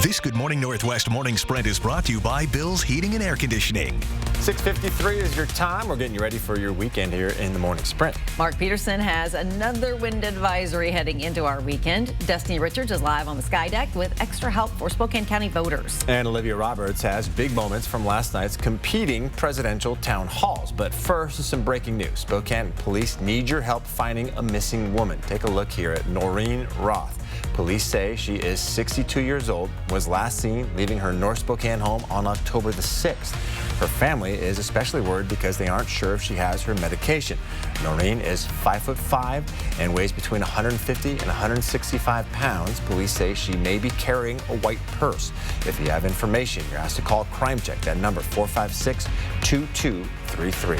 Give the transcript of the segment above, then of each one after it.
This Good Morning Northwest Morning Sprint is brought to you by Bill's Heating and Air Conditioning. 6:53 is your time. We're getting you ready for your weekend here in the morning sprint. Mark Peterson has another wind advisory heading into our weekend. Destiny Richards is live on the Sky Deck with extra help for Spokane County voters. And Olivia Roberts has big moments from last night's competing presidential town halls. But first, some breaking news. Spokane police need your help finding a missing woman. Take a look here at Noreen Roth. Police say she is 62 years old, was last seen leaving her North Spokane home on October the 6th. Her family is especially worried because they aren't sure if she has her medication. Noreen is 5'5" and weighs between 150 and 165 pounds. Police say she may be carrying a white purse. If you have information, you're asked to call Crime Check. That number, 456-2233.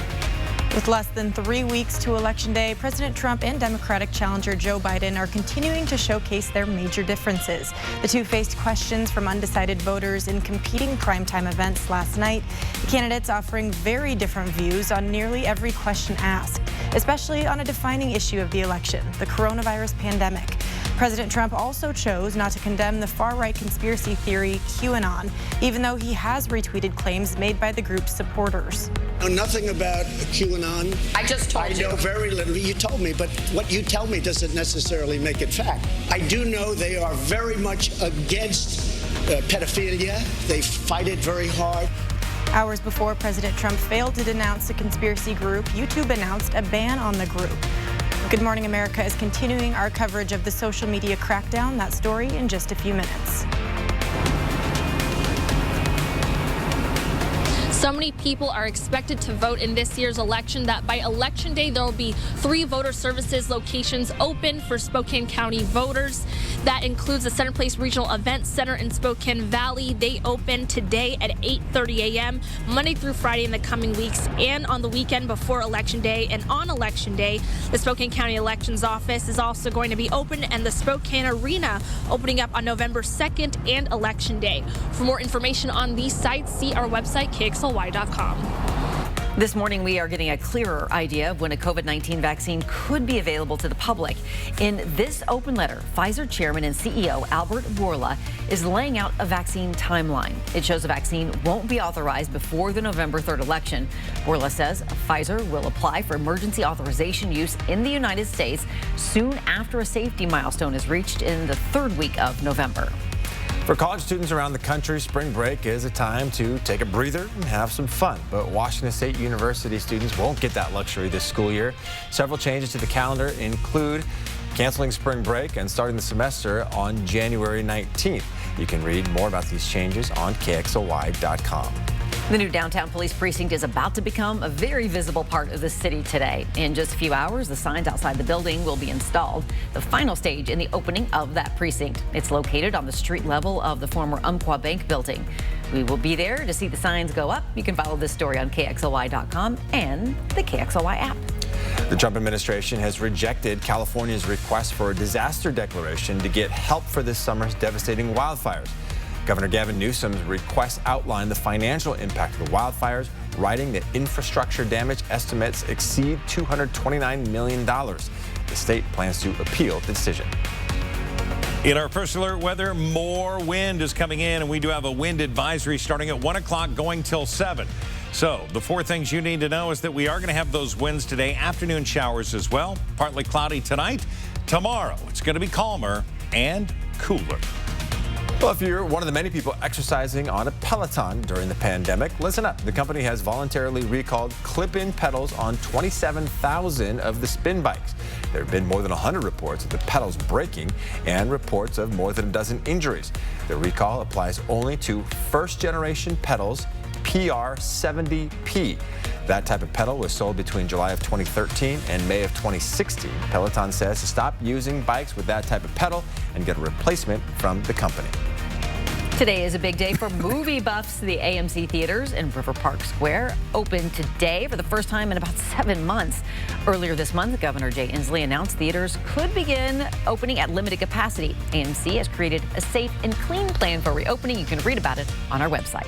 With less than 3 weeks to Election Day, President Trump and Democratic challenger Joe Biden are continuing to showcase their major differences. The two faced questions from undecided voters in competing primetime events last night. The candidates offering very different views on nearly every question asked, especially on a defining issue of the election, the coronavirus pandemic. President Trump also chose not to condemn the far-right conspiracy theory QAnon, even though he has retweeted claims made by the group's supporters. I know nothing about QAnon. I just told you. I know very little. You told me, but what you tell me doesn't necessarily make it fact. I do know they are very much against pedophilia. They fight it very hard. Hours before President Trump failed to denounce the conspiracy group, YouTube announced a ban on the group. Good Morning America is continuing our coverage of the social media crackdown. That story in just a few minutes. So many people are expected to vote in this year's election that by Election Day, there will be 3 voter services locations open for Spokane County voters. That includes the Center Place Regional Event Center in Spokane Valley. They open today at 8:30 a.m., Monday through Friday in the coming weeks and on the weekend before Election Day. And on Election Day, the Spokane County Elections Office is also going to be open, and the Spokane Arena opening up on November 2nd and Election Day. For more information on these sites, see our website, KXLY.com. This morning, we are getting a clearer idea of when a COVID-19 vaccine could be available to the public. In this open letter, Pfizer Chairman and CEO Albert Bourla is laying out a vaccine timeline. It shows a vaccine won't be authorized before the November 3rd election. Bourla says Pfizer will apply for emergency authorization use in the United States soon after a safety milestone is reached in the 3rd week of November. For college students around the country, spring break is a time to take a breather and have some fun. But Washington State University students won't get that luxury this school year. Several changes to the calendar include canceling spring break and starting the semester on January 19th. You can read more about these changes on KXLY.com. The new downtown police precinct is about to become a very visible part of the city today. In just a few hours, the signs outside the building will be installed, the final stage in the opening of that precinct. It's located on the street level of the former Umpqua Bank building. We will be there to see the signs go up. You can follow this story on KXLY.com and the KXLY app. The Trump administration has rejected California's request for a disaster declaration to get help for this summer's devastating wildfires. Governor Gavin Newsom's request outlined the financial impact of the wildfires, writing that infrastructure damage estimates exceed $229 million. The state plans to appeal the decision. In our first alert weather, more wind is coming in, and we do have a wind advisory starting at 1 o'clock going till 7. So the 4 things you need to know is that we are going to have those winds today, afternoon showers as well. Partly cloudy tonight. Tomorrow, it's going to be calmer and cooler. Well, if you're one of the many people exercising on a Peloton during the pandemic, listen up. The company has voluntarily recalled clip-in pedals on 27,000 of the spin bikes. There have been more than 100 reports of the pedals breaking and reports of more than a dozen injuries. The recall applies only to first-generation pedals, PR70P. That type of pedal was sold between July of 2013 and May of 2016. Peloton says to stop using bikes with that type of pedal and get a replacement from the company. Today is a big day for movie buffs. The AMC theaters in River Park Square open today for the first time in about 7 months. Earlier this month, Governor Jay Inslee announced theaters could begin opening at limited capacity. AMC has created a safe and clean plan for reopening. You can read about it on our website.